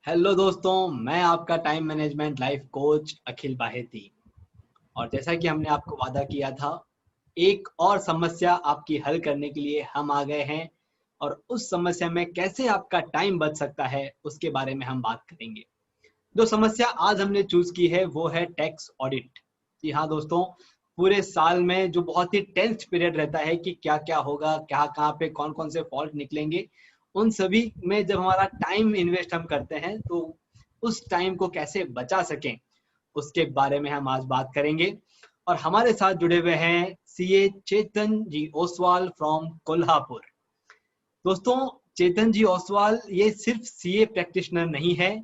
Hello दोस्तों, मैं आपका टाइम मैनेजमेंट लाइफ कोच अखिल बाहेती। और जैसा कि हमने आपको वादा किया था, एक और समस्या आपकी हल करने के लिए हम आ गए हैं। और उस समस्या में कैसे आपका टाइम बच सकता है उसके बारे में हम बात करेंगे। जो समस्या आज हमने चूज की है वो है टैक्स ऑडिट। जी हाँ दोस्तों, पूरे साल में जो बहुत ही टेंस पीरियड रहता है कि क्या क्या होगा, क्या कहाँ पे कौन कौन से फॉल्ट निकलेंगे, उन सभी में जब हमारा टाइम इन्वेस्ट हम करते हैं तो उस टाइम को कैसे बचा सकें उसके बारे में हम आज बात करेंगे। और हमारे साथ जुड़े हुए हैं सीए चेतन जी ओसवाल फ्रॉम कोल्हापुर। दोस्तों, चेतन जी ओसवाल ये सिर्फ सीए प्रैक्टिशनर नहीं है,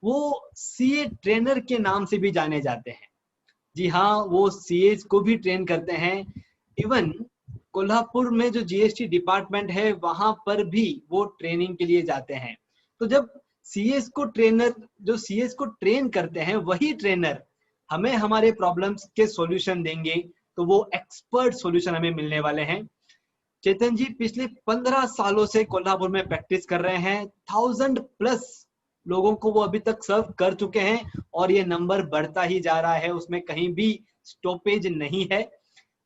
वो सीए ट्रेनर के नाम से भी जाने जाते हैं। जी हाँ, वो सीए को भी ट्रेन करते हैं। इवन कोल्हापुर में जो जीएसटी डिपार्टमेंट है वहां पर भी वो ट्रेनिंग के लिए जाते हैं। तो जब सीएस को ट्रेनर जो सीएस को ट्रेन करते हैं वही ट्रेनर हमें हमारे प्रॉब्लम्स के सॉल्यूशन देंगे, तो वो एक्सपर्ट सॉल्यूशन हमें मिलने वाले हैं। चेतन जी पिछले 15 सालों से कोल्हापुर में प्रैक्टिस कर रहे हैं। 1000+ लोगों को वो अभी तक सर्व कर चुके हैं और ये नंबर बढ़ता ही जा रहा है, उसमें कहीं भी स्टॉपेज नहीं है।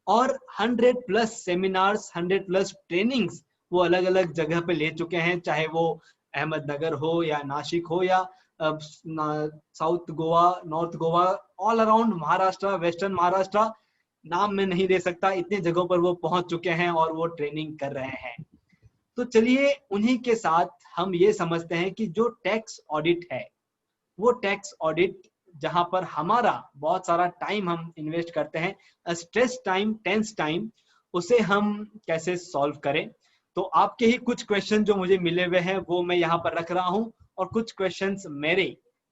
और 100+ सेमिनार्स, 100+ ट्रेनिंग्स वो अलग अलग जगह पे ले चुके हैं, चाहे वो अहमदनगर हो या नासिक हो या south Goa, north Goa, all around Maharashtra, western Maharashtra. नाम मैं नहीं दे सकता, इतने जगहों पर वो पहुंच चुके हैं और वो ट्रेनिंग कर रहे हैं। तो चलिए उन्हीं के साथ हम ये समझते हैं कि जो टैक्स ऑडिट है, वो टैक्स ऑडिट जहां पर हमारा बहुत सारा टाइम हम इन्वेस्ट करते हैं, स्ट्रेस टाइम, टेंस टाइम, उसे हम कैसे सॉल्व करें। तो आपके ही कुछ क्वेश्चन जो मुझे मिले हुए हैं वो मैं यहाँ पर रख रहा हूँ, और कुछ क्वेश्चंस मेरे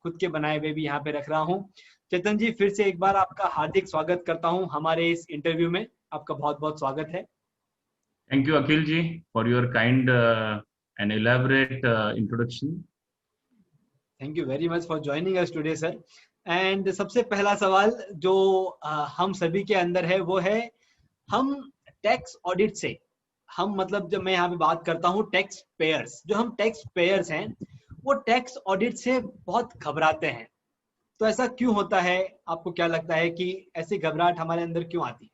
खुद के बनाए हुए भी यहाँ पे रख रहा हूँ। चेतन जी, फिर से एक बार आपका हार्दिक स्वागत करता हूँ हमारे इस इंटरव्यू में। आपका बहुत बहुत स्वागत है। Thank you, Akhil ji, for your kind and elaborate introduction. Thank you very much for joining us today sir. And सबसे पहला सवाल जो हम सभी के अंदर है वो है, हम टैक्स ऑडिट से, हम मतलब जब मैं यहाँ पे बात करता हूँ टैक्स पेयर्स, जो हम टैक्स पेयर्स हैं वो टैक्स ऑडिट से बहुत घबराते हैं। तो ऐसा क्यों होता है? आपको क्या लगता है कि ऐसी घबराहट हमारे अंदर क्यों आती है?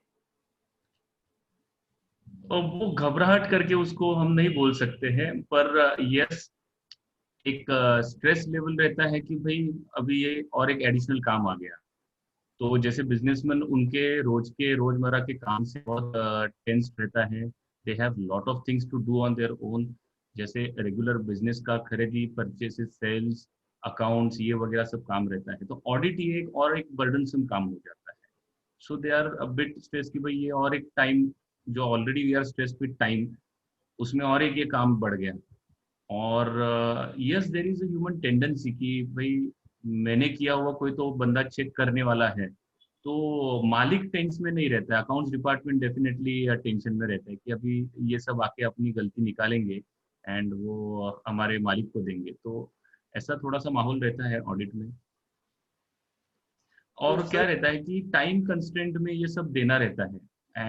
और वो घबराहट करके उसको हम नहीं बोल सकते हैं, पर यस, एक स्ट्रेस लेवल रहता है कि भाई अभी ये और एक एडिशनल काम आ गया। तो जैसे बिजनेसमैन उनके रोज के रोजमर्रा के काम से बहुत टेंस रहता है। They have lot of things to do on their own. जैसे रेगुलर बिजनेस का खरीदी, परचेसेस, सेल्स, अकाउंट्स, ये वगैरह सब काम रहता है। तो ऑडिट ये एक और एक बर्डनसम काम हो जाता है। So they are a bit stress कि भाई ये और एक टाइम, जो already we are stress with time, उसमें और एक ये काम बढ़ गया। और yes, there is a human tendency कि भाई मैंने किया हुआ कोई तो बंदा चेक करने वाला है। तो मालिक टेंशन में नहीं रहता है, अकाउंट्स डिपार्टमेंट डेफिनेटली टेंशन में रहता है कि अभी ये सब आके अपनी गलती निकालेंगे एंड वो हमारे मालिक को देंगे। तो ऐसा थोड़ा सा माहौल रहता है ऑडिट में। तो और क्या सर, रहता है कि टाइम कंस्ट्रेंट में ये सब देना रहता है।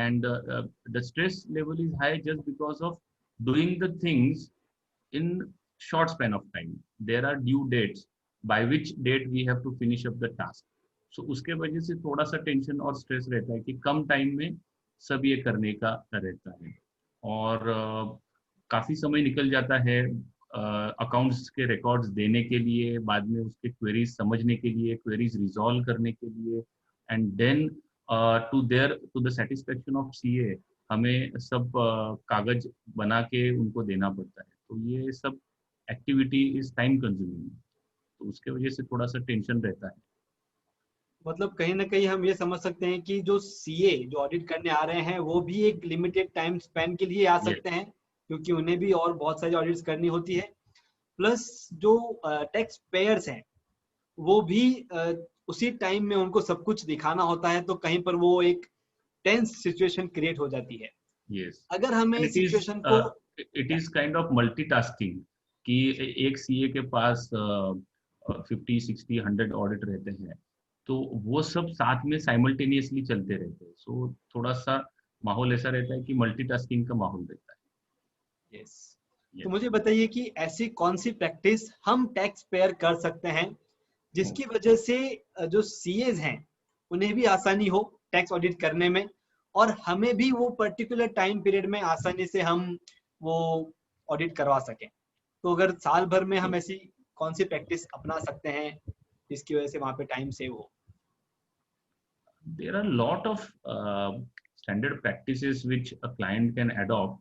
And the stress level is high just because of doing the things in short span of time. There are due dates by which date we have to finish up the task. So उसके वजह से थोड़ा सा tension और stress रहता है कि कम time में सब ये करने का रहता है। और काफी समय निकल जाता है अकाउंट्स के रिकॉर्ड्स देने के लिए, बाद में उसके क्वेरीज समझने के लिए, क्वेरीज रिजॉल्व करने के लिए, and then to the satisfaction of CA हमें सब कागज बना के उनको देना पड़ता है। तो ये सब एक्टिविटी इज टाइम कंज्यूमिंग। तो उसके वजह से थोड़ा सा टेंशन रहता है। मतलब कहीं ना कहीं हम ये समझ सकते हैं कि जो सीए जो ऑडिट करने आ रहे हैं वो भी एक लिमिटेड टाइम स्पेन के लिए आ ये सकते हैं, क्योंकि उन्हें भी और बहुत सारी ऑडिट्स करनी होती है। प्लस जो टैक्स पेयर्स हैं वो भी उसी टाइम में उनको सब कुछ दिखाना होता है, तो कहीं पर वो एक टेंस सिचुएशन क्रिएट हो जाती है। यस, अगर हमें एंड इस सिचुएशन को it is kind of multitasking कि एक सीए के पास 50, 60, 100 ऑडिट रहते हैं। तो वो सब साथ में साइमल्टेनियसली चलते रहते हैं। सो थोड़ा सा माहौल ऐसा रहता है कि मल्टीटास्किंग का माहौल रहता है। यस, तो मुझे बताइए कि ऐसी कौन सी प्रैक्टिस हम टैक्स पेयर कर सकते हैं जिसकी वजह से जो सीएज हैं उन्हें भी आसानी हो टैक्स ऑडिट करने में, और हमें भी वो पर्टिकुलर टाइम पीरियड में आसानी से हम वो ऑडिट करवा सकें। तो अगर साल भर में हम ऐसी कौन सी प्रैक्टिस अपना सकते हैं जिसकी वजह से वहां पे टाइम सेव हो? There are a lot of standard practices which a client can adopt.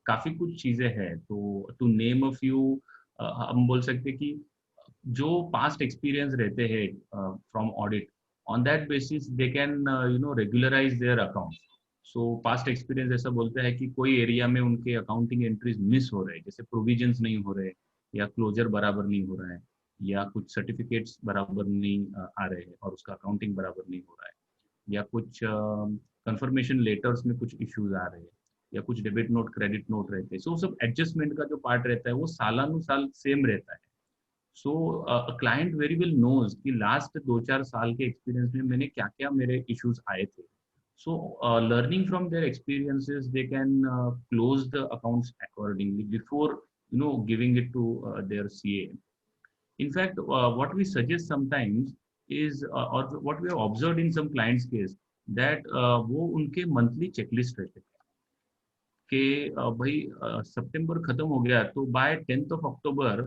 काफी कुछ चीजें हैं, तो टू नेम अ फ्यू हम बोल सकते हैं कि जो पास्ट एक्सपीरियंस रहते हैं from audit, on that basis they can regularise their accounts. So past experience ऐसा बोलता है कि कोई एरिया में उनके अकाउंटिंग एंट्रीज मिस हो रहे हैं, जैसे प्रोविजंस नहीं हो रहे, या क्लोजर बराबर नहीं हो रहा है, या कुछ सर्टिफिकेट्स बराबर नहीं आ रहे हैं और उसका अकाउंटिंग बराबर नहीं हो रहा है, या कुछ कंफर्मेशन लेटर्स में कुछ इश्यूज आ रहे हैं, या कुछ डेबिट नोट क्रेडिट नोट रहते हैं। सो सब एडजस्टमेंट का जो पार्ट रहता है वो सालानुसाल सेम रहता है। So client very well knows कि लास्ट 2-4 साल के एक्सपीरियंस में मैंने क्या क्या मेरे इश्यूज आए थे। So learning from their experiences they can close the accounts accordingly before giving it to their CA. In fact, what we suggest sometimes is, or what we have observed in some clients case, that वो उनके monthly checklist रहते हैं कि भाई सितंबर खत्म हो गया तो बाय 10th ऑफ अक्टूबर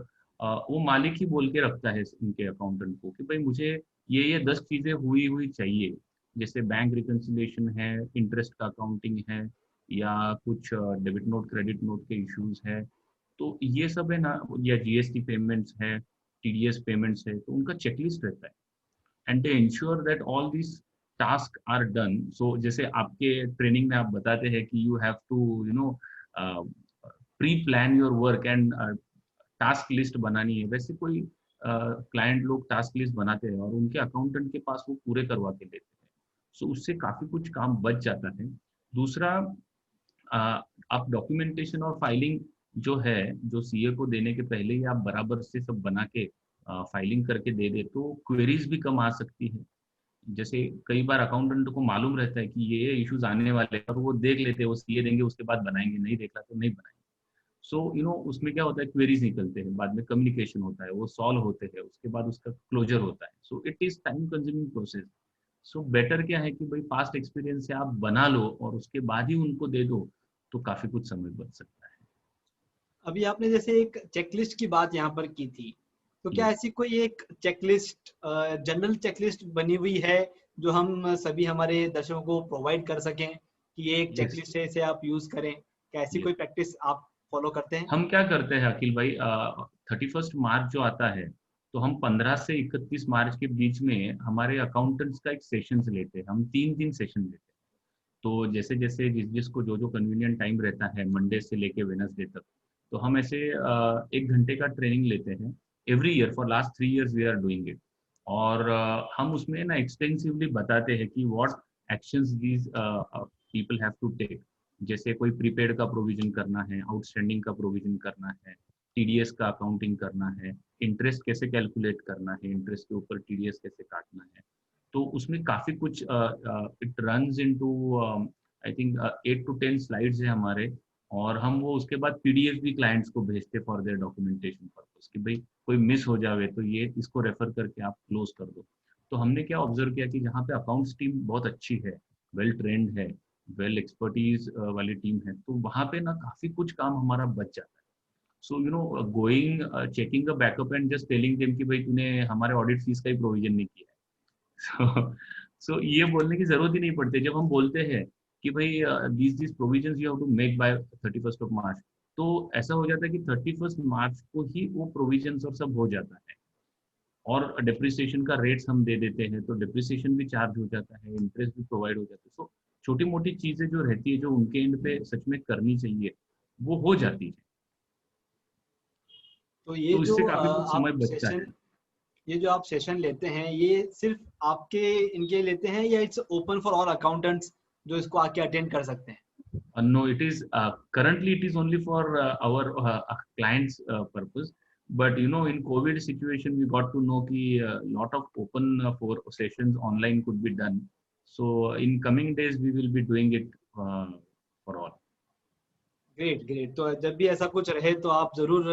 वो मालिक ही बोल के रखता है उनके अकाउंटेंट को कि भाई मुझे ये 10 चीजें हुई हुई चाहिए, जैसे बैंक रिकंसिलिएशन है, इंटरेस्ट का अकाउंटिंग है, या कुछ डेबिट नोट क्रेडिट नोट के इश्यूज है, तो ये सब है ना, या जीएसटी पेमेंट्स है, टीडीएस पेमेंट्स है, तो उनका चेकलिस्ट रहता है। And they ensure that all this task are done. So जैसे आपके ट्रेनिंग में आप बताते हैं कि you have to pre plan your work and task list बनानी है, वैसे कोई क्लाइंट लोग टास्क लिस्ट बनाते हैं और उनके अकाउंटेंट के पास वो पूरे करवा के देते हैं। सो उससे काफी कुछ काम बच जाता है। दूसरा, आप डॉक्यूमेंटेशन और फाइलिंग जो है, जो सीए को देने के पहले ही आप बराबर से सब बना के फाइलिंग करके दे दे तो क्वेरीज भी कम आ सकती है। जैसे कई बार अकाउंटेंट को मालूम रहता है कि ये इश्यूज आने वाले हैं और वो देख लेते हैं, वो सीए देंगे उसके बाद बनाएंगे, नहीं देखा तो नहीं बनाएंगे। सो उसमें क्या होता है, क्वेरीज निकलते हैं, बाद में कम्युनिकेशन होता है, वो सॉल्व होते हैं, उसके बाद उसका क्लोजर होता है। So it is time consuming process. So better क्या है कि भाई पास्ट एक्सपीरियंस से आप बना लो और उसके बाद ही उनको दे दो, तो काफी कुछ समय बच सकता है। अभी आपने जैसे एक चेकलिस्ट की बात यहाँ पर की थी, तो क्या Yes. ऐसी कोई एक चेकलिस्ट, जनरल चेकलिस्ट बनी हुई है जो हम सभी हमारे दर्शकों को प्रोवाइड कर सकें कि ये एक Yes. चेकलिस्ट है, इसे आप यूज करें? क्या ऐसी Yes. कोई प्रैक्टिस आप फॉलो करते हैं? हम क्या करते हैं अखिल भाई, 31 मार्च जो आता है, तो हम 15 से 31 मार्च के बीच में हमारे अकाउंटेंट्स का एक सेशन लेते हैं। हम 3 दिन सेशन लेते हैं। तो जैसे जैसे जिसको जो जो कन्वीनियंट टाइम रहता है, मंडे से लेके वेनसडे तक, तो हम ऐसे 1 घंटे का ट्रेनिंग लेते हैं। Every year for last 3 years we are doing it. और हम उसमें ना एक्सटेंसिवली बताते हैं कि what actions these people have to take. जैसे कोई प्रीपेड का प्रोविजन करना है, आउटस्टैंडिंग का प्रोविजन करना है, टीडीएस का अकाउंटिंग करना है, इंटरेस्ट कैसे कैलकुलेट करना है, इंटरेस्ट के ऊपर टीडीएस कैसे काटना है। तो उसमें काफी कुछ it runs into I think 8 to 10 slides है हमारे। और हम वो उसके बाद पीडीएफ भी क्लाइंट्स को भेजते फॉर देयर डॉक्यूमेंटेशन पर्पस कि भाई कोई मिस हो जावे तो ये इसको रेफर करके आप क्लोज कर दो। तो हमने क्या ऑब्जर्व किया कि जहाँ पे अकाउंट्स टीम बहुत अच्छी है, वेल ट्रेंड है, वेल एक्सपर्टीज वाली टीम है, तो वहाँ पे ना काफी कुछ काम हमारा बच जाता है। So going checking the backup and just telling them कि भाई तूने हमारे ऑडिट फीस का ही प्रोविजन नहीं किया है। सो ये बोलने की जरूरत ही नहीं पड़ती। जब हम बोलते हैं कि भाई this provisions you have to make by 31 March, तो ऐसा हो जाता है कि 31 मार्च को ही वो प्रोविजंस और सब हो जाता है। और डिप्रिसिएशन का रेट्स हम दे देते हैं, तो डिप्रिसिएशन भी चार्ज हो जाता है, इंटरेस्ट भी प्रोवाइड हो जाता है। सो छोटी मोटी चीजें जो रहती है, जो उनके एंड पे सच में करनी चाहिए, वो हो जाती है। तो ये तो जो इससे काफी कुछ समय आप बचता सेशन है। ये जो आप सेशन लेते हैं, ये सिर्फ आपके इनके लेते हैं या it's open for all accountants जो इसको आके अटेंड कर सकते हैं? No, it is currently it is only for our clients purpose. But in COVID situation, we got to know कि lot of open for sessions online could be done. So in coming days, we will be doing it for all. Great great. तो जब भी ऐसा कुछ रहे तो आप जरूर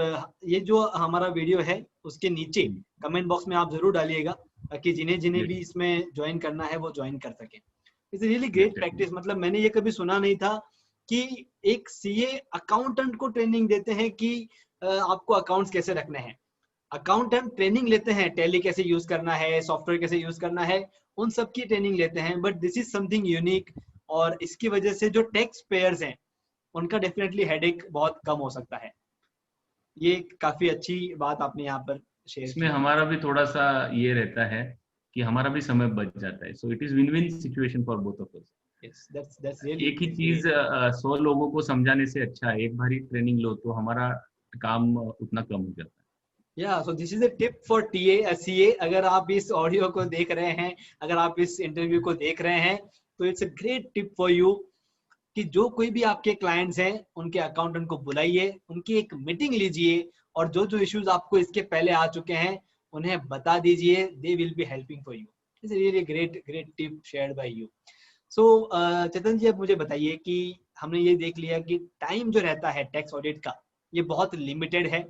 ये जो हमारा वीडियो है उसके नीचे कमेंट बॉक्स में आप जरूर डालिएगा, ताकि जिन्हें जिन्हें भी इसमें ज्वाइन करना है वो ज्वाइन कर सके। It's really great practice. मतलब मैंने ये कभी सुना नहीं था कि एक सीए अकाउंटेंट को ट्रेनिंग देते हैं कि आपको अकाउंट्स कैसे रखने हैं। अकाउंटेंट ट्रेनिंग लेते हैं, टैली कैसे यूज करना है, सॉफ्टवेयर कैसे यूज करना है, उन सब की ट्रेनिंग लेते हैं, but this is something unique. और इसकी वजह से जो टैक्स पेयर्स हैं उनका डेफिनेटली हेडेक बहुत कम हो सकता है। ये काफी अच्छी बात आपने यहाँ पर शेयर इसमें की। हमारा भी थोड़ा सा ये रहता है कि हमारा भी समय बच जाता है, so it is win win situation for both of us. Yes, that's really एक ही चीज ग्रेट। 100 लोगों को समझाने से अच्छा है एक बार ही ट्रेनिंग लो तो हमारा काम उतना कम हो जाता है। या सो this is a tip for TA CA. अगर आप इस ऑडियो को देख रहे हैं, अगर आप इस इंटरव्यू को देख रहे हैं, तो it's a great tip for you कि जो कोई भी आपके क्लाइंट्स हैं उनके अकाउंटेंट को बुलाइए, उनकी एक मीटिंग लीजिए, और जो जो इश्यूज आपको इसके पहले आ चुके हैं उन्हें बता दीजिए। They will be helping for you. It's really great great tip shared by you. So Chetan ji, अब मुझे बताइए कि हमने ये देख लिया कि टाइम जो रहता है टैक्स ऑडिट का ये बहुत लिमिटेड है,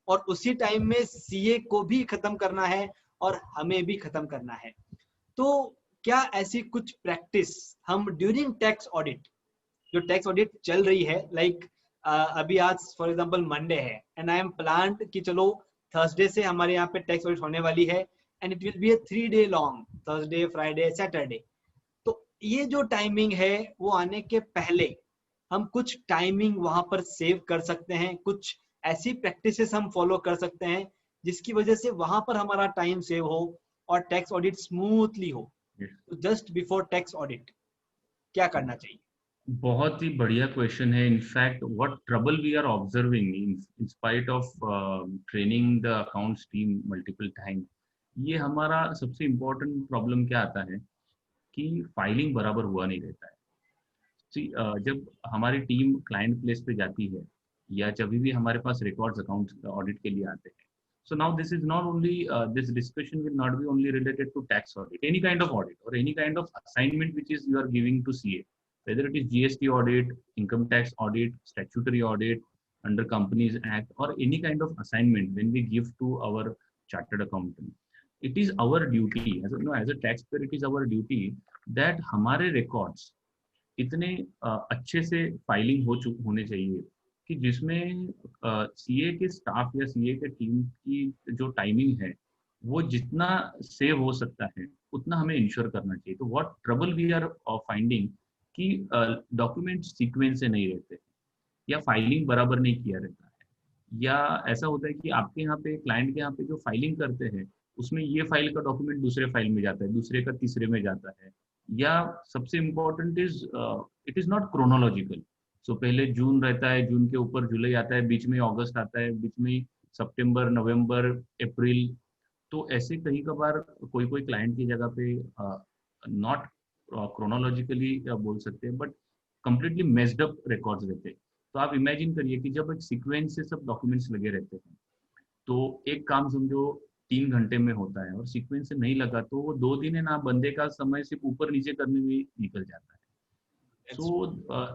और उसी टाइम में सीए को भी खत्म करना है और हमें भी खत्म करना है। तो क्या ऐसी कुछ प्रैक्टिस हम ड्यूरिंग टैक्स ऑडिट, जो टैक्स ऑडिट चल रही है, लाइक अभी आज फॉर एग्जांपल मंडे है एंड आई एम प्लान्ड कि चलो थर्सडे से हमारे यहाँ पे टैक्स ऑडिट होने वाली है, and it will be a 3 day long, Thursday Friday Saturday. तो ये जो टाइमिंग है वो आने के पहले हम कुछ टाइमिंग वहां पर सेव कर सकते हैं, कुछ ऐसी प्रैक्टिसेस हम फॉलो कर सकते हैं जिसकी वजह से वहां पर हमारा टाइम सेव हो और टैक्स ऑडिट स्मूथली हो। तो जस्ट बिफोर टैक्स ऑडिट क्या करना चाहिए? बहुत ही बढ़िया क्वेश्चन है। In fact what trouble we are observing in spite of training the accounts team multiple time, ये हमारा सबसे इम्पोर्टेंट प्रॉब्लम क्या आता है कि फाइलिंग बराबर हुआ नहीं रहता है। See, जब हमारी टीम क्लाइंट प्लेस पे जाती है या जब भी हमारे पास रिकॉर्ड्स अकाउंट ऑडिट के लिए आते हैं, so now this is not only this discussion will not be only related to tax audit, any kind of audit or any kind of assignment which is you are giving to CA, whether it is GST audit, income tax audit, statutory audit under Companies Act, or any kind of assignment when we give to our chartered accountant, it is our duty as a, no, as a taxpayer, it is our duty that हमारे records इतने अच्छे से filing होने चाहिए कि जिसमें CA के staff या सीए के टीम की जो टाइमिंग है वो जितना सेव हो सकता है उतना हमें इंश्योर करना चाहिए। तो what trouble we are finding कि डॉक्यूमेंट सीक्वेंस से नहीं रहते या फाइलिंग बराबर नहीं किया रहता है, या ऐसा होता है कि आपके यहाँ पे क्लाइंट के यहाँ पे जो फाइलिंग करते हैं उसमें ये फाइल का डॉक्यूमेंट दूसरे फाइल में जाता है, दूसरे का तीसरे में जाता है, या सबसे important is it is not chronological. So पहले जून रहता है, जून के ऊपर जुलाई आता है, बीच में अगस्त आता है, बीच में सितंबर, नवंबर, अप्रैल। तो ऐसे कहीं कभार कोई कोई क्लाइंट की जगह पे नॉट क्रोनोलॉजिकली बोल सकते हैं but completely messed up records रहते हैं। तो आप इमेजिन करिए कि जब एक सीक्वेंस से सब डॉक्यूमेंट्स लगे रहते हैं तो एक काम समझो 3 घंटे में होता है और सीक्वेंस से नहीं लगा तो वो 2 दिन है ना, बंदे का समय सिर्फ ऊपर नीचे करने में निकल जाता है। That's So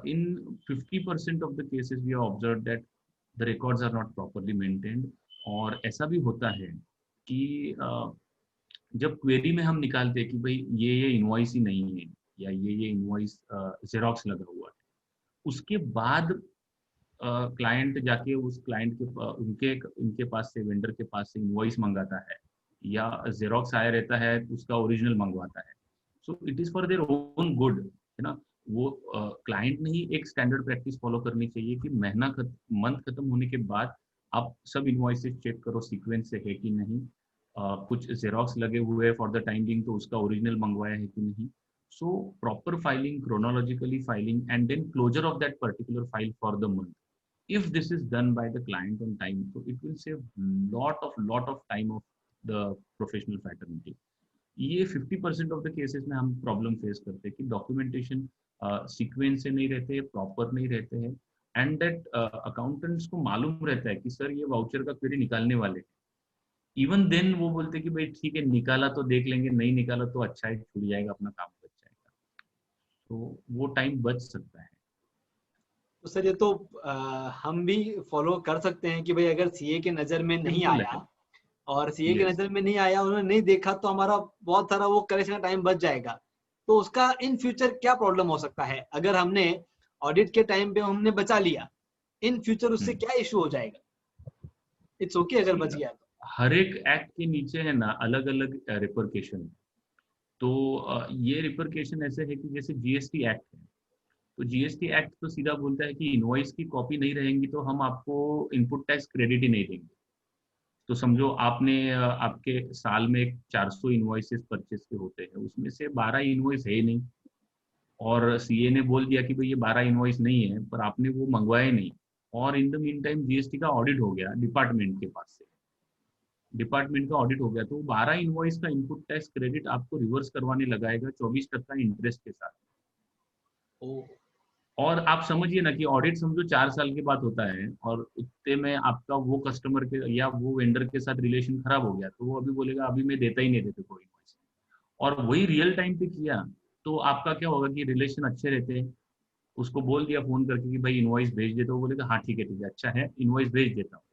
in 50% of the cases we have observed that the records are not properly maintained। और ऐसा भी होता है कि जब क्वेरी में हम निकालते हैं कि भाई ये इनवॉइस ही नहीं है या ये इनवॉइस जेरोक्स लगा हुआ है, उसके बाद क्लाइंट जाके उस क्लाइंट के उनके उनके पास से वेंडर के पास से इनवॉइस मंगाता है या जेरोक्स आया रहता है उसका ओरिजिनल मंगवाता है। So it is for their own good, है ना। वो क्लाइंट ने ही एक स्टैंडर्ड प्रैक्टिस फॉलो करनी चाहिए कि महीना मंथ खत्म होने के बाद आप सब इनवॉइसेस चेक करो सीक्वेंस से है कि नहीं, कुछ जेरोक्स लगे हुए हैं फॉर द टाइम बिंग तो उसका ओरिजिनल मंगवाया है कि नहीं। So proper filing, chronologically filing, and then closure of that particular file for the month, if this is done by the client on time, so it will save lot of time of the professional fraternity। ये 50% of the cases में हम problem face करते हैं कि documentation sequence से नहीं रहते, proper नहीं रहते हैं, एंड दैट अकाउंटेंट्स को मालूम रहता है कि सर ये वाउचर का क्वेरी निकालने वाले हैं। इवन देन वो बोलते हैं कि भाई ठीक है निकाला तो देख लेंगे, नहीं निकाला तो अच्छा है, छूट जाएगा, अपना काम बच जाएगा। तो वो टाइम बच सकता है। तो सर ये तो हम भी फॉलो कर सकते हैं कि भाई अगर सीए के नज़र में नहीं सिंपल आया है। और सीए की यस। नज़र में नहीं आया, उन्होंने नहीं देखा, तो हमारा बहुत सारा वो करेक्शन का टाइम बच जाएगा। तो उसका इन फ्यूचर क्या प्रॉब्लम हो सकता है अगर हमने ऑडिट के टाइम पे हमने बचा लिया, इन फ्यूचर उससे क्या इशू हो जाएगा? इट्स ओके अगर सी, बच गया तो। हर एक एक्ट के नीचे है ना अलग अलग रिपरकेशन। तो ये रिपरकेशन ऐसे है कि जैसे जीएसटी एक्ट है, तो जीएसटी एक्ट तो सीधा बोलता है कि इनवॉइस की कॉपी नहीं रहेंगी तो हम आपको इनपुट टैक्स क्रेडिट ही नहीं देंगे। तो समझो आपने आपके साल में 400 इनवॉइसेस परचेस के होते हैं, उसमें से 12 इनवॉइस है ही नहीं, और सीए ने बोल दिया कि भाई ये 12 इनवॉइस नहीं है, पर आपने वो मंगवाए नहीं, और in the mean time GST का ऑडिट हो गया डिपार्टमेंट के पास से, डिपार्टमेंट का ऑडिट हो गया, तो 12 इनवॉइस का इनपुट टैक्स क्रेडिट आपको रिवर्स करवाने लगाएगा 24% इंटरेस्ट के साथ। ओ। और आप समझिए ना कि ऑडिट समझो 4 साल के बाद होता है, और उतने में आपका वो कस्टमर के या वो वेंडर के साथ रिलेशन खराब हो गया, तो वो अभी बोलेगा अभी मैं देता ही नहीं देते कोई इनवॉइस, और वही रियल टाइम पे किया, तो आपका क्या होगा कि रिलेशन अच्छे रहते हैं। उसको बोल दिया फोन करके कि भाई इनवॉइस भेज दे, तो वो बोलेगा हाँ ठीक है अच्छा है, इनवॉइस भेज देता हूँ।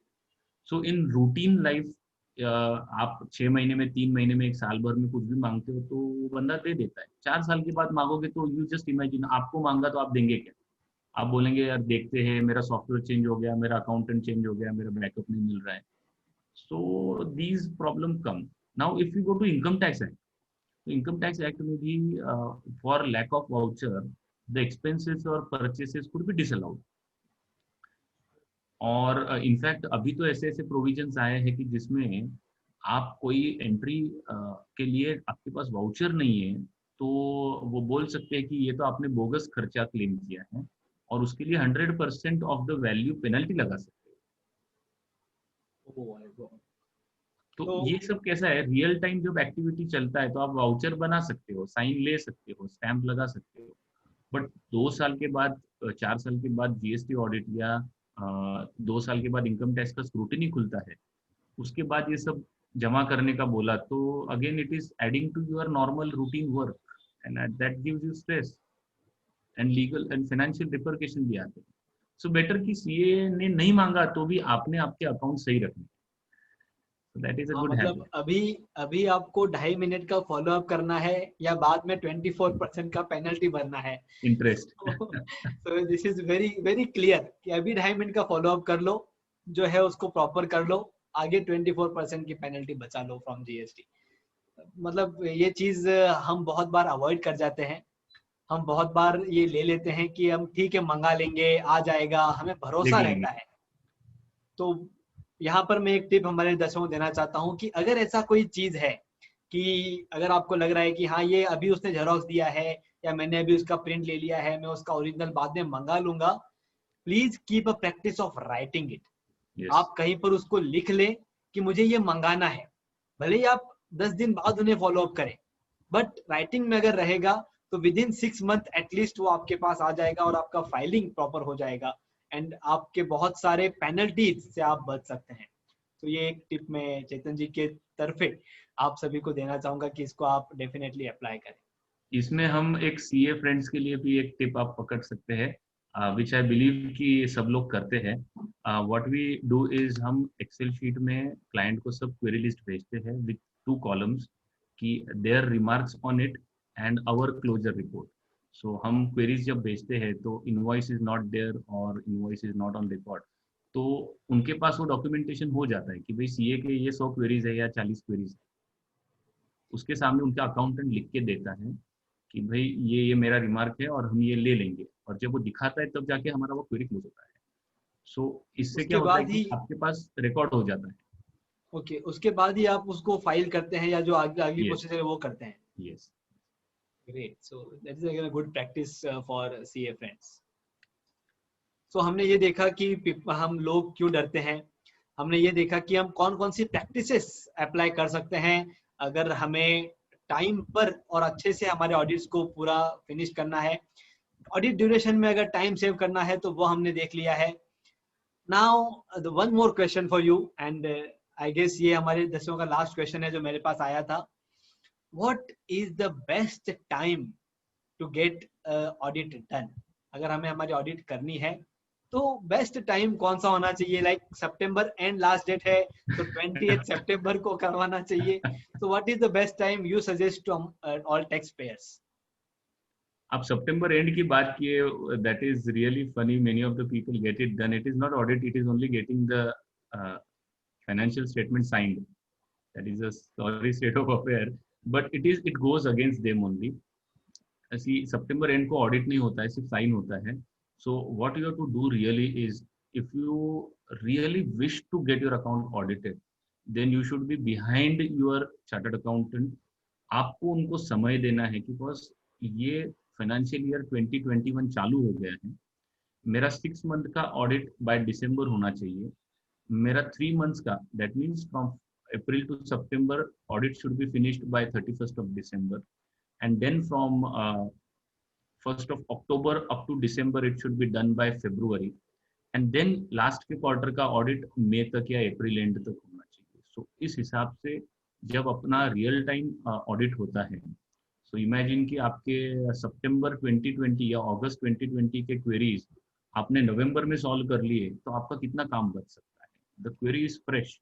सो इन रूटीन लाइफ आप 6 महीने में, 3 महीने में, एक साल भर में कुछ भी मांगते हो तो वो बंदा दे देता है। 4 साल के बाद मांगोगे तो यू जस्ट इमेजिन, आपको मांगा तो आप देंगे क्या? आप बोलेंगे यार देखते हैं, मेरा सॉफ्टवेयर चेंज हो गया, मेरा अकाउंटेंट चेंज हो गया, मेरा बैकअप नहीं मिल रहा है। So these problem come. Now if you go to income tax act, तो इनकम टैक्स एक्ट में भी for lack of voucher the expenses और परचेसेस कुड बी डिसअलाउड। और इनफैक्ट अभी तो ऐसे ऐसे प्रोविजंस आए हैं कि जिसमें आप कोई एंट्री के लिए आपके पास वाउचर नहीं है, तो वो बोल सकते हैं कि ये तो आपने बोगस खर्चा क्लेम किया है, और उसके लिए 100% ऑफ द वैल्यू पेनल्टी लगा सकते हैं। Oh my God. तो तो ये सब कैसा है, रियल टाइम जब एक्टिविटी चलता है तो आप वाउचर बना सकते हो, साइन ले सकते हो, स्टैंप लगा सकते हो, बट 2 साल के बाद, 4 साल के बाद जीएसटी ऑडिट, या 2 साल के बाद इनकम टैक्स का स्क्रूटिनी खुलता है, उसके बाद ये सब जमा करने का बोला, तो again it is adding to your normal routine work, and that gives you stress, and legal and financial repercussion भी आते हैं। सो बेटर कि सीए ने नहीं मांगा तो भी आपने आपके अकाउंट सही रखने, दैट इज अ हाँ, गुड मतलब हैबिट। अभी अभी आपको 2.5 मिनट का फॉलो अप करना है या बाद में 24% का पेनल्टी भरना है? Interest. So this is very very clear कि अभी 2.5 मिनट का फॉलो अप कर लो, जो है उसको प्रॉपर कर लो, आगे 24% की पेनल्टी बचा लो फ्रॉम जीएसटी। मतलब ये चीज हम बहुत बार अवॉइड कर जाते हैं। हम बहुत बार ये ले लेते हैं कि हम ठीक है मंगा लेंगे, आ जाएगा, हमें देख भरोसा लेंगे। रहता है। तो यहाँ पर मैं एक टिप हमारे दर्शकों को देना चाहता हूँ कि अगर ऐसा कोई चीज है कि अगर आपको लग रहा है कि हाँ ये अभी उसने जेरोक्स दिया है या मैंने अभी उसका प्रिंट ले लिया है, मैं उसका ओरिजिनल बाद में मंगा लूंगा, please keep a practice of writing it. Yes. आप कहीं पर उसको लिख लें कि मुझे ये मंगाना है, भले ही आप 10 दिन बाद उन्हें फॉलो अप करें, बट राइटिंग में अगर रहेगा तो विद इन 6 मंथ एटलीस्ट वो आपके पास आ जाएगा और आपका फाइलिंग प्रॉपर हो जाएगा, एंड आपके बहुत सारे पेनल्टीज से आप बच सकते हैं। तो ये एक टिप मैं चेतन जी के तरफे आप सभी को देना चाहूंगा कि इसको आप डेफिनेटली अप्लाई करें। इसमें हम एक सीए फ्रेंड्स के लिए भी एक टिप आप पकड़ सकते हैं, विच आई बिलीव कि सब लोग करते हैं। व्हाट वी डू इज हम एक्सेल शीट में क्लाइंट को सब क्वेरी लिस्ट भेजते हैं विथ 2 कॉलम्स, कि their remarks on it and our closure report. So हम क्वेरीज जब भेजते हैं तो इनवॉइस इज नॉट देयर और invoice is not on record, तो उनके पास वो डॉक्यूमेंटेशन हो जाता है कि भाई सीए के ये 100 क्वेरीज है या 40 क्वेरीज है। उसके सामने उनका अकाउंटेंट लिख के देता है कि भाई ये मेरा रिमार्क है और हम ये ले लेंगे, और जब वो दिखाता है तब जाके हमारा वो क्वेरी क्लोज होता है। सो इससे क्या उसके होता है बाद कि ही आपके पास रिकॉर्ड हो जाता है। ओके, उसके बाद ही आप उसको फाइल करते हैं या जो आगे अगली यस। प्रोसीजर है वो करते हैं। Yes. Great, so that is again a good practice for CA friends. So हमने ये देखा कि हम लोग क्यों डरते हैं, हमने ये देखा कि हम कौन कौन सी प्रैक्टिसेस अप्लाई कर सकते हैं अगर हमें टाइम पर और अच्छे से हमारे ऑडिट्स को पूरा फिनिश करना है। ऑडिट ड्यूरेशन में अगर टाइम सेव करना है तो वो हमने देख लिया है। Now the one more question for you, and I guess ये हमारे दर्शकों का लास्ट क्वेश्चन है जो मेरे पास आया था। What is the best time to get audit done? अगर हमें हमारी ऑडिट करनी है तो बेस्ट टाइम कौन सा होना चाहिए? लाइक सितंबर एंड लास्ट डेट है तो 28 सितंबर को करवाना चाहिए। तो what is the best time you suggest to all tax payers? आप सितंबर एंड की बात किए, that is really funny, many of the people get it done, it is not audit, it is only getting the financial statement signed. That is a sorry state of affair, but it goes against them only. ऐसी सितंबर and को audit नहीं होता है, सिर्फ sign होता है. So what you have to do really is, if you really wish to get your account audited, then you should be behind your chartered accountant. आपको उनको समय देना है, बिकॉज ये फाइनेंशियल ईयर 2021 चालू हो गया है. मेरा 6 मंथ का ऑडिट बाय दिसंबर होना चाहिए. मेरा 3 मंथ्स का, that means from April to September, audit should be finished by 31st of December. And then from 1st of October up to December it should be done by February, and then last के quarter का audit मई तक या अप्रैल and तक होना चाहिए. सो इस हिसाब से जब अपना रियल टाइम ऑडिट होता है, सो इमेजिन कि आपके सितंबर 2020 या अगस्त 2020 के क्वेरीज आपने नवंबर में सॉल्व कर लिए, तो आपका कितना काम बच सकता है. द क्वेरी इज फ्रेश,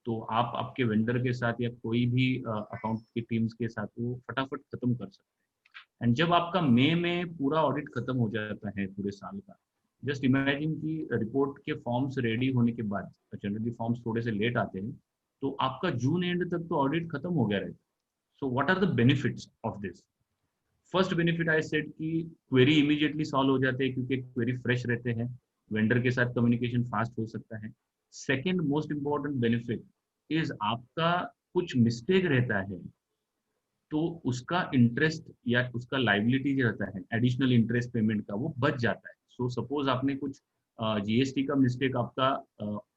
तो आप आपके वेंडर के साथ या कोई भी अकाउंट की टीम्स के साथ वो फटाफट खत्म कर सकते हैं. एंड जब आपका मई में पूरा ऑडिट खत्म हो जाता है पूरे साल का, जस्ट इमेजिन कि रिपोर्ट के फॉर्म्स रेडी होने के बाद, जनरली फॉर्म्स थोड़े से लेट आते हैं, तो आपका जून एंड तक तो ऑडिट खत्म हो गया रहता है. So what are the benefits of this? First benefit I said कि क्वेरी इमीडिएटली सॉल्व हो जाते हैं, क्योंकि क्वेरी फ्रेश रहते हैं, वेंडर के साथ कम्युनिकेशन फास्ट हो सकता है. Second most important benefit is, आपका कुछ मिस्टेक रहता है तो उसका इंटरेस्ट या उसका लाइबिलिटी जो रहता है एडिशनल इंटरेस्ट पेमेंट का, वो बच जाता है. सो सपोज आपने कुछ जीएसटी का मिस्टेक आपका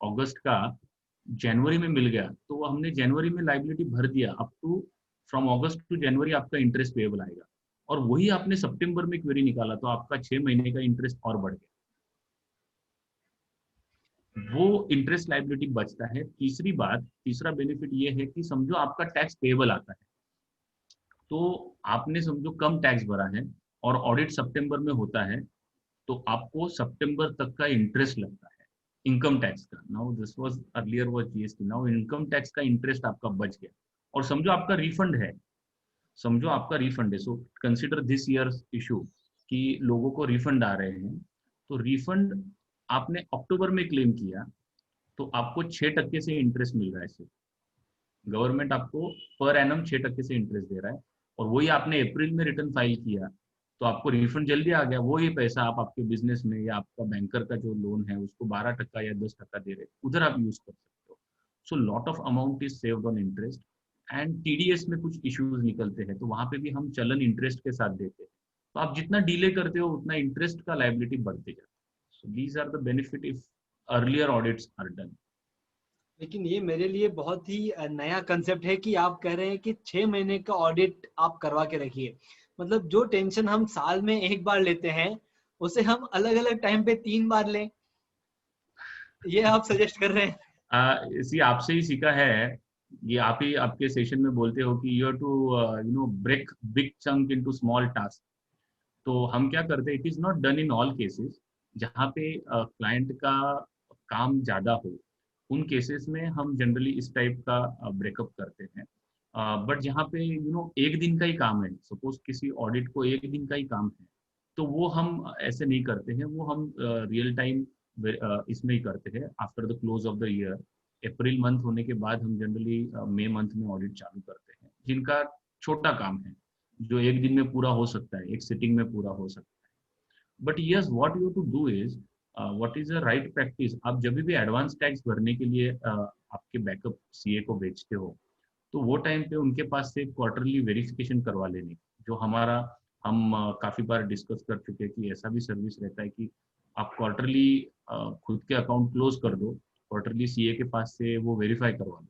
अगस्त का जनवरी में मिल गया, तो वो हमने जनवरी में लाइबिलिटी भर दिया, up to from August to January आपका इंटरेस्ट पेएबल आएगा. और वही आपने सितंबर में क्वेरी निकाला, तो आपका 6 महीने का इंटरेस्ट और बढ़ गया, वो इंटरेस्ट लाइबिलिटी बचता है. तीसरा बेनिफिट ये है कि समझो आपका टैक्स पेएबल आता है, तो आपने समझो कम टैक्स भरा है और ऑडिट सितंबर में होता है, तो आपको सितंबर तक का इंटरेस्ट लगता है इनकम टैक्स का. Now this was earlier was GST, now income tax का इंटरेस्ट आपका बच गया. और समझो आपका रिफंड है, so consider this years issue कि लोगों को रिफंड आ रहे हैं. तो रिफंड आपने अक्टूबर में क्लेम किया, तो आपको 6% से इंटरेस्ट मिल रहा है. सिर्फ गवर्नमेंट आपको पर एनम 6% से इंटरेस्ट दे रहा है. और वही आपने अप्रैल में रिटर्न फाइल किया, तो आपको रिफंड जल्दी आ गया. वही पैसा आप आपके बिजनेस में या आपका बैंकर का जो लोन है उसको 12% या 10% दे रहे, उधर आप यूज कर सकते हो. So lot of amount is saved on interest. And TDS में कुछ इश्यूज निकलते हैं, तो वहां पे भी हम चलन इंटरेस्ट के साथ देते हैं. तो आप जितना डिले करते हो उतना इंटरेस्ट का लाइबिलिटी बढ़ते जाता है. So these are the benefit if earlier audits are done. लेकिन ये मेरे लिए बहुत ही नया कंसेप्ट है कि आप कह रहे हैं कि 6 महीने का ऑडिट आप करवा के रखिए. मतलब जो टेंशन हम साल में एक बार लेते हैं, उसे हम अलग अलग टाइम पे 3 बार लें, ये आप सजेस्ट कर रहे हैं? इसी आपसे ही सीखा है. ये आप ही आपके सेशन में बोलते हो कि you have to break big chunk into small task. तो हम क्या करते हैं, it is not done in all cases. जहाँ पे क्लाइंट का काम ज्यादा हो, उन केसेस में हम जनरली इस टाइप का ब्रेकअप करते हैं. बट जहाँ पे एक दिन का ही काम है, सपोज किसी ऑडिट को एक दिन का ही काम है, तो वो हम ऐसे नहीं करते हैं. वो हम रियल टाइम इसमें ही करते हैं after the close of the year. April month होने के बाद हम जनरली मई मंथ में ऑडिट चालू करते हैं, जिनका छोटा काम है, जो एक दिन में पूरा हो सकता है, एक सिटिंग में पूरा हो सकता है. But yes, what you to do is, what is a right practice, आप जब भी एडवांस टैक्स भरने के लिए आपके बैकअप सीए को भेजते हो, तो वो टाइम पे उनके पास से क्वार्टरली वेरिफिकेशन करवा लेने, जो हमारा हम काफ़ी बार डिस्कस कर चुके हैं कि ऐसा भी सर्विस रहता है कि आप क्वार्टरली खुद के अकाउंट क्लोज कर दो, क्वार्टरली सीए के पास से वो वेरीफाई करवा लो.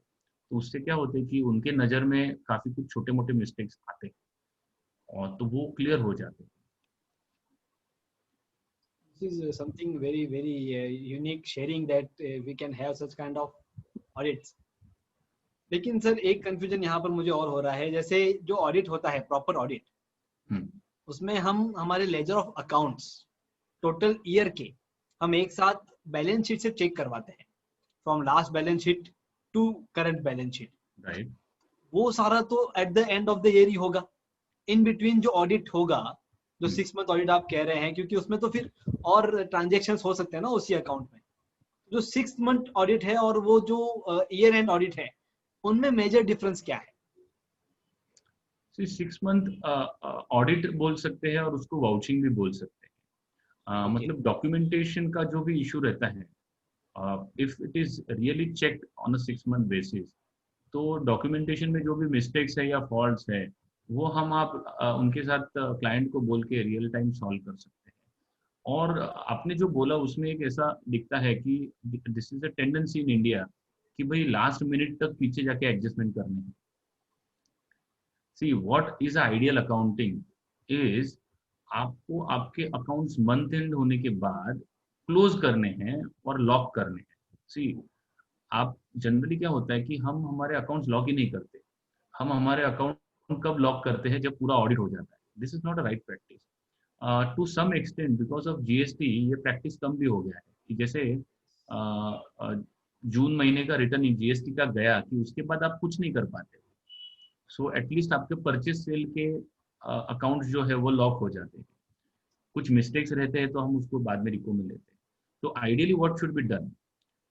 तो उससे क्या होता है कि उनके नज़र में काफ़ी कुछ छोटे मोटे मिस्टेक्स आते हैं, और तो वो क्लियर हो जाते हैं. This is something very very unique sharing that we can have such kind of audits. लेकिन सर एक कंफ्यूजन यहाँ पर मुझे और हो रहा है, जैसे जो ऑडिट होता है प्रॉपर ऑडिट, उसमें हम हमारे laser of accounts total year के हम एक साथ बैलेंस शीट से चेक करवाते हैं, from last balance sheet to current balance sheet. Right. वो सारा तो at the end of the year ही होगा। इन बिटवीन जो ऑडिट होगा, जो 6 मंथ ऑडिट आप कह रहे हैं, क्योंकि उसमें तो फिर और ट्रांजेक्शन हो सकते हैं ना उसी अकाउंट में। जो 6 मंथ ऑडिट है और वो जो ईयर एंड ऑडिट है, उनमें मेजर डिफरेंस क्या है? 6 मंथ ऑडिट बोल सकते हैं और उसको वाउचिंग भी बोल सकते हैं। ओके। मतलब डॉक्यूमेंटेशन का जो भी इशू रहता है, if it is really checked on a 6 month basis, तो डॉक्यूमेंटेशन में जो भी मिस्टेक्स है या फॉल्ट्स है, वो हम आप उनके साथ क्लाइंट को बोल के रियल टाइम सॉल्व कर सकते हैं। और आपने जो बोला उसमें एक ऐसा दिखता है कि this is a tendency in India कि भाई लास्ट मिनट तक पीछे जाके एडजस्टमेंट करने हैं। See what is ideal accounting is, आपको आपके अकाउंट्स मंथ एंड होने के बाद क्लोज करने हैं और लॉक करने हैं। सी, आप जनरली क्या होता है कि हम हमारे अकाउंट्स लॉक ही नहीं करते। हम हमारे अकाउंट कब लॉक करते हैं? जब पूरा ऑडिट हो जाता है। This is not a right practice. To some extent because of GST ये प्रैक्टिस कम भी हो गया है कि जैसे जून महीने का रिटर्न जीएसटी का गया कि उसके बाद आप कुछ नहीं कर पाते। सो एटलीस्ट आपके परचेज सेल के अकाउंट्स जो है वो लॉक हो जाते हैं। कुछ मिस्टेक्स रहते हैं तो हम उसको बाद में रिको में लेते हैं। तो ideally what should be done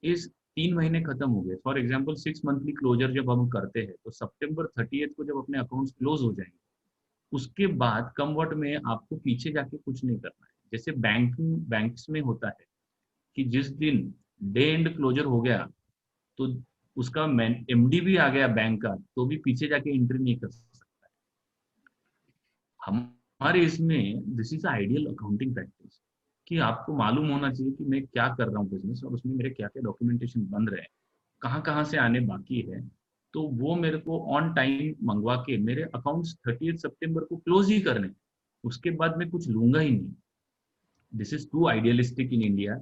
is, 3 महीने खत्म हो गए, फॉर एग्जाम्पल 6 मंथली क्लोजर जब हम करते हैं तो September 30 को जब अपने अकाउंट्स क्लोज हो जाएंगे, उसके बाद कम वट में आपको पीछे जाके कुछ नहीं करना है। जैसे बैंक्स में होता है कि जिस दिन डे एंड क्लोजर हो गया तो उसका एमडी भी आ गया बैंक का, तो भी पीछे जाके एंट्री नहीं कर सकता है। हमारे इसमें this is ideal accounting practice कि आपको मालूम होना चाहिए कि मैं क्या कर रहा हूँ बिजनेस और उसमें मेरे क्या क्या डॉक्यूमेंटेशन बन रहे हैं, कहाँ कहाँ से आने बाकी है। तो वो मेरे को ऑन टाइम मंगवा के मेरे अकाउंट्स 30 सितंबर को क्लोज ही करने, उसके बाद मैं कुछ लूंगा ही नहीं। This is too idealistic in India,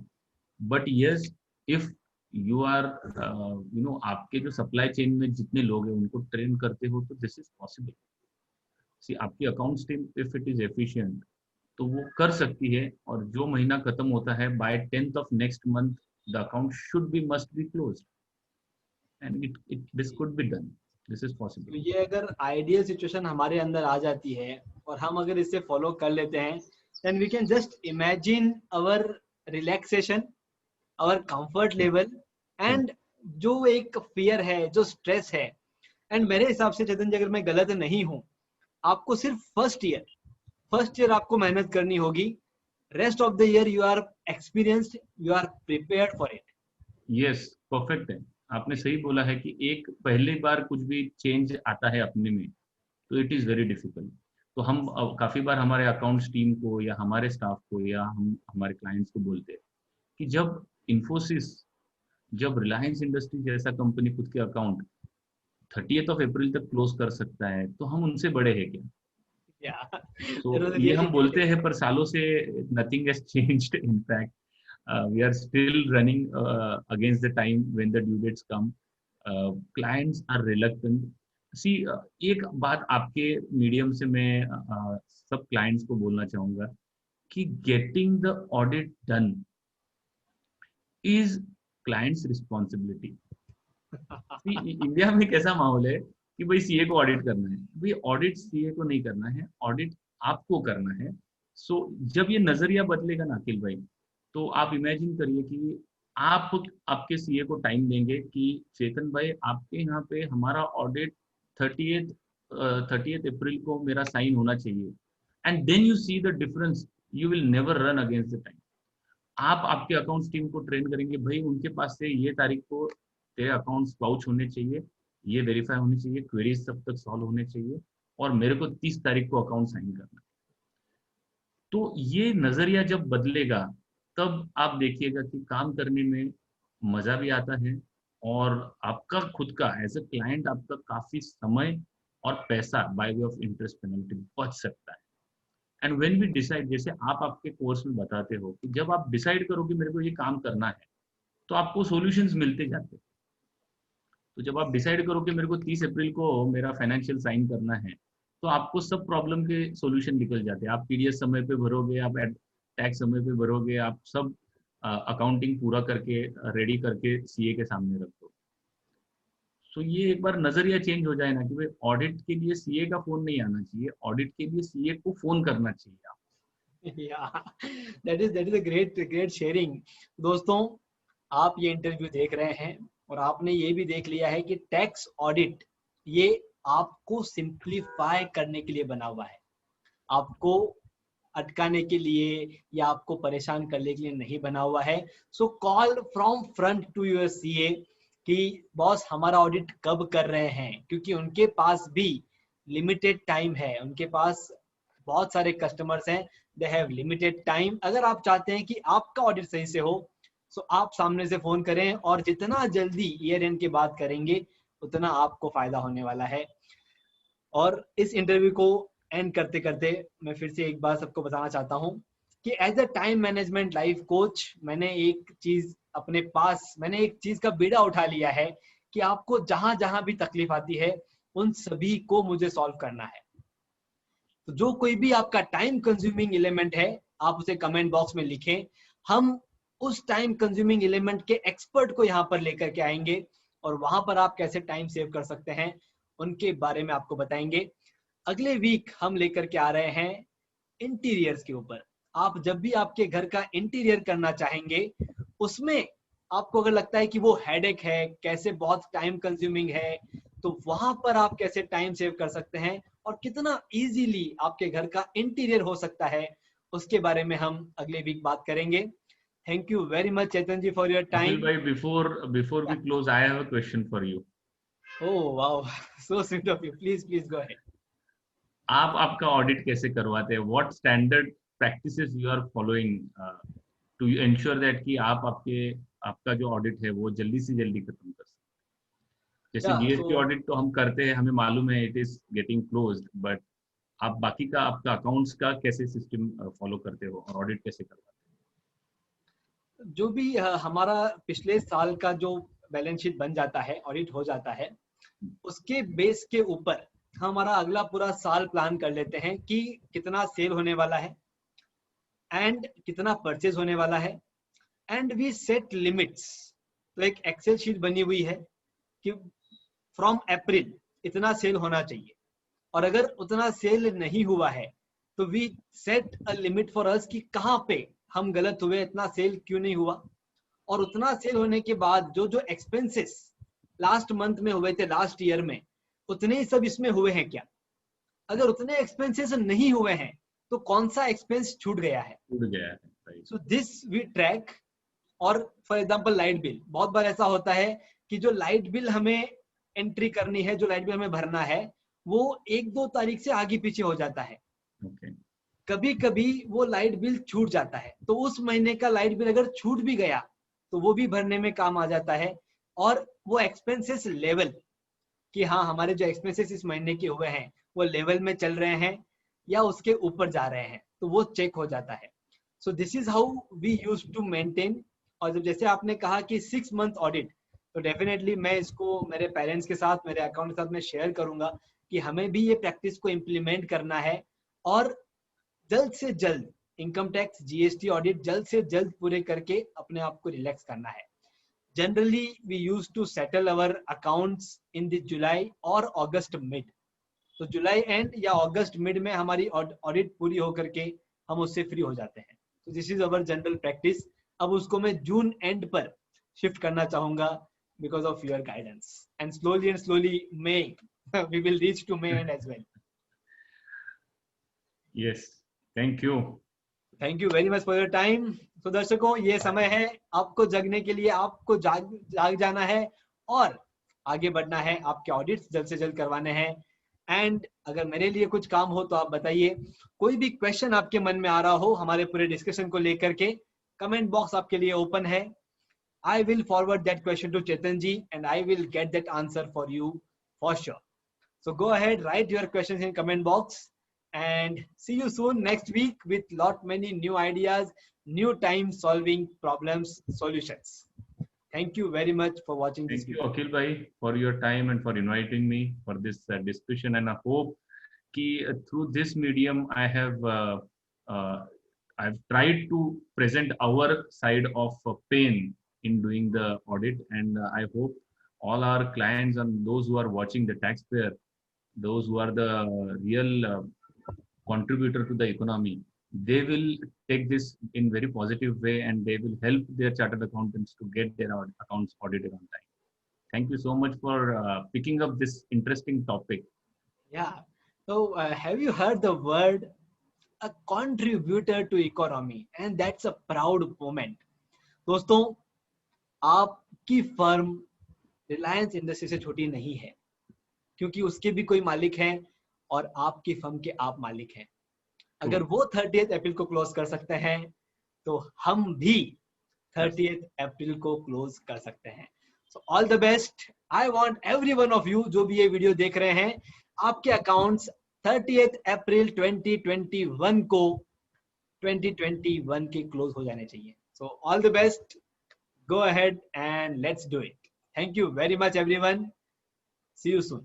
but yes, if you are आपके जो सप्लाई चेन में जितने लोग हैं उनको ट्रेन करते हो तो दिस इज पॉसिबल। सी, आपकी accounts team if it is efficient तो वो कर सकती है, और जो महीना खत्म होता है by 10th of next month the account should be must be closed and it this could be done, this is तो पॉसिबल। ये अगर आइडियल सिचुएशन हमारे अंदर आ जाती है और हम अगर इसे फॉलो कर लेते हैं, then we can just imagine our relaxation, our comfort level, and जो एक फियर है, जो स्ट्रेस है। एंड मेरे हिसाब से चेतन जी, अगर मैं गलत नहीं हूं, आपको सिर्फ फर्स्ट ईयर आपको मेहनत करनी होगी। Rest of the year you are experienced, you are prepared for it. Yes, perfect है। आपने सही बोला है कि एक पहली बार कुछ भी चेंज आता है अपने में तो इट इज़ वेरी डिफिकल्ट। तो हम काफ़ी बार हमारे अकाउंट्स टीम को या हमारे स्टाफ को या हम हमारे क्लाइंट्स को बोलते हैं कि जब इन्फोसिस, जब रिलायंस इंडस्ट्री जैसा कंपनी खुद के अकाउंट 30 अप्रैल तक क्लोज कर सकता है तो हम उनसे बड़े हैं क्या? या तो दैट वाज ये रियली हम ग्रेट। बोलते हैं पर सालों से nothing has changed. In fact we are still running against the time when the due dates come. Clients are reluctant. See, एक बात आपके मीडियम से मैं सब क्लाइंट्स को बोलना चाहूंगा कि getting the audit done is clients responsibility. India में कैसा माहौल है कि भाई सीए को ऑडिट करना है, भाई ऑडिट सीए को नहीं करना है, ऑडिट आपको करना है। सो जब ये नजरिया बदलेगा ना अखिल भाई, तो आप इमेजिन करिए कि आप आपके सीए को टाइम देंगे कि चेतन भाई आपके यहाँ पे हमारा ऑडिट 30th अप्रैल को मेरा साइन होना चाहिए, and then you see the difference, you will never run against the time. आप आपके अकाउंट्स टीम को ट्रेन करेंगे, भाई उनके पास से ये तारीख को तेरे अकाउंट्स वाउच होने चाहिए, ये वेरीफाई होने चाहिए, क्वेरीज सब तक सॉल्व होने चाहिए, और मेरे को 30 तारीख को अकाउंट साइन करना। तो ये नजरिया जब बदलेगा तब आप देखिएगा कि काम करने में मजा भी आता है, और आपका खुद का एज अ क्लाइंट आपका काफी समय और पैसा by way of interest penalty बच सकता है। एंड व्हेन वी डिसाइड, जैसे आप आपके कोर्स में बताते हो कि जब आप डिसाइड करो कि मेरे को ये काम करना है तो आपको सॉल्यूशंस मिलते जाते हैं। तो जब आप डिसाइड करो कि मेरे को 30 अप्रैल को मेरा फाइनेंशियल साइन करना है तो आपको सब प्रॉब्लम के सॉल्यूशन निकल जाते हैं। आप पीडीएस समय पे भरोगे, आप टैक्स समय पे भरोगे, आप सब अकाउंटिंग पूरा करके रेडी करके सीए के सामने रख दो। सो ये एक बार नजरिया चेंज हो जाए ना कि भाई ऑडिट के लिए सीए का फोन नहीं आना चाहिए, ऑडिट के लिए सीए को फोन करना चाहिए आप। Yeah, that is a great sharing. दोस्तों, आप ये इंटरव्यू देख रहे हैं और आपने ये भी देख लिया है कि टैक्स ऑडिट ये आपको सिंप्लीफाई करने के लिए बना हुआ है, आपको अटकाने के लिए या आपको परेशान करने के लिए नहीं बना हुआ है. So call from front to your CA कि बॉस हमारा ऑडिट कब कर रहे हैं, क्योंकि उनके पास भी लिमिटेड टाइम है, उनके पास बहुत सारे कस्टमर्स हैं, दे हैव लिमिटेड टाइम. अगर आप चाहते हैं कि आपका ऑडिट सही से हो, सो आप सामने से फोन करें और जितना जल्दी ईयर एंड के बाद करेंगे उतना आपको फायदा होने वाला है. और इस इंटरव्यू को एंड करते करते मैं फिर से एक बार सबको बताना चाहता हूँ कि as a time management life coach मैंने एक चीज अपने पास, मैंने एक चीज का बीड़ा उठा लिया है कि आपको जहां जहां भी तकलीफ आती है उन सभी को मुझे सॉल्व करना है. तो जो कोई भी आपका टाइम कंज्यूमिंग एलिमेंट है आप उसे कमेंट बॉक्स में लिखें. हम उस टाइम कंज्यूमिंग एलिमेंट के एक्सपर्ट को यहाँ पर लेकर के आएंगे और वहां पर आप कैसे टाइम सेव कर सकते हैं उनके बारे में आपको बताएंगे. अगले वीक हम लेकर के आ रहे हैं इंटीरियर्स के ऊपर. आप जब भी आपके घर का इंटीरियर करना चाहेंगे, उसमें आपको अगर लगता है कि वो हेडेक है, कैसे बहुत टाइम कंज्यूमिंग है, तो वहां पर आप कैसे टाइम सेव कर सकते हैं और कितना इजीली आपके घर का इंटीरियर हो सकता है, उसके बारे में हम अगले वीक बात करेंगे. Thank you very much Chetan ji for your अखिल टाइम. भाई, before we close, I have a question for you. Oh wow, so sweet of you. Please please go ahead. आप आपका ऑडिट कैसे करवाते हैं? What standard practices you are following to ensure that कि आप आपका जो ऑडिट है वो जल्दी से जल्दी खत्म कर सकें? जैसे या जीएसटी सो ऑडिट तो हम करते हैं, हमें मालूम है it is getting closed, but आप बाकी का आपका अकाउंट्स का कैसे सिस्टम फॉलो करते हो और ऑडिट कैसे करवाते जो भी हमारा पिछले साल का जो बैलेंस शीट बन जाता है, ऑडिट हो जाता है, उसके बेस के ऊपर हमारा अगला पूरा साल प्लान कर लेते हैं कि कितना सेल होने वाला है एंड कितना परचेज होने वाला है, एंड वी सेट लिमिट्स. तो एक एक्सेल शीट बनी हुई है कि फ्रॉम अप्रैल इतना सेल होना चाहिए, और अगर उतना सेल नहीं हुआ है तो we set a limit for us कि कहाँ पे हम गलत हुए, इतना सेल क्यों नहीं हुआ. और उतना सेल होने के बाद जो जो एक्सपेंसेस लास्ट मंथ में हुए थे, लास्ट ईयर में, उतने ही सब इसमें हुए हैं क्या. अगर उतने एक्सपेंसेस नहीं हुए हैं तो कौन सा एक्सपेंस छूट गया है. हैं? टूट गया है, right? So this we track. और फॉर एग्जांपल लाइट बिल, बहुत बार ऐसा होता है कि जो लाइट बिल हमें एंट्री करनी है, जो लाइट बिल हमें भरना है, वो 1-2 तारीख से आगे पीछे हो जाता है. ओके. कभी कभी वो लाइट बिल छूट जाता है, तो उस महीने का लाइट बिल अगर छूट भी गया तो वो भी भरने में काम आ जाता है. और वो एक्सपेंसेस लेवल, कि हाँ हमारे जो एक्सपेंसेस इस महीने के हुए हैं वो लेवल में चल रहे हैं या उसके ऊपर जा रहे हैं, तो वो चेक हो जाता है. So this is how we use to maintain. और जब जैसे आपने कहा कि 6 मंथ ऑडिट, तो डेफिनेटली मैं इसको मेरे पेरेंट्स के साथ, मेरे अकाउंट के साथ मैं शेयर करूंगा कि हमें भी ये प्रैक्टिस को इम्प्लीमेंट करना है. और जल्द से जल्द इनकम टैक्स जीएसटी ऑडिट जल्द से जल्द पूरे करके अपने आप को रिलैक्स करना है. Generally, we used to settle our accounts in the July or August mid. तो जुलाई एंड या अगस्त मिड में हमारी ऑडिट पूरी होकर के हम उससे फ्री हो जाते हैं. तो this is our general practice. अब उसको मैं जून एंड पर शिफ्ट करना चाहूंगा because of your guidance, and slowly May we will reach to May end as well. Yes, thank you. Thank you very much for your time. तो दर्शकों, ये समय है आपको जगने के लिए, आपको जाग जाना है और आगे बढ़ना है, आपके ऑडिट्स जल्द से जल्द करवाने हैं. एंड अगर मेरे लिए कुछ काम हो तो आप बताइए. कोई भी क्वेश्चन आपके मन में आ रहा हो हमारे पूरे डिस्कशन को लेकर के, कमेंट बॉक्स आपके लिए ओपन है. I will forward that question to Chetan ji and I will get that answer for you for sure. So go ahead, write your questions in comment box and see you soon next week with lot many new ideas, new time solving problems, solutions. Thank you very much for watching this Thank you, video. Akhil bhai, for your time and for inviting me for this discussion. And I hope कि through this medium I have I've tried to present our side of pain in doing the audit, and I hope all our clients and those who are watching, the taxpayer, those who are the real contributor to the economy, they will take this in very positive way, and they will help their chartered accountants to get their accounts audited on time. Thank you so much for picking up this interesting topic. Yeah. So have you heard the word a contributor to economy? And that's a proud moment. दोस्तों, आपकी firm Reliance industry से छोटी नहीं है, क्योंकि उसके भी कोई मालिक हैं और आपकी फर्म के आप मालिक हैं। अगर वो 30 अप्रैल को क्लोज कर सकते हैं, तो हम भी 30 अप्रैल को क्लोज कर सकते हैं। So all the best. I want every one of you जो भी ये वीडियो देख रहे हैं, आपके अकाउंट्स 30 अप्रैल 2021 को 2021 के क्लोज हो जाने चाहिए। So all the best, go ahead and let's do it. Thank you very much everyone. See you soon.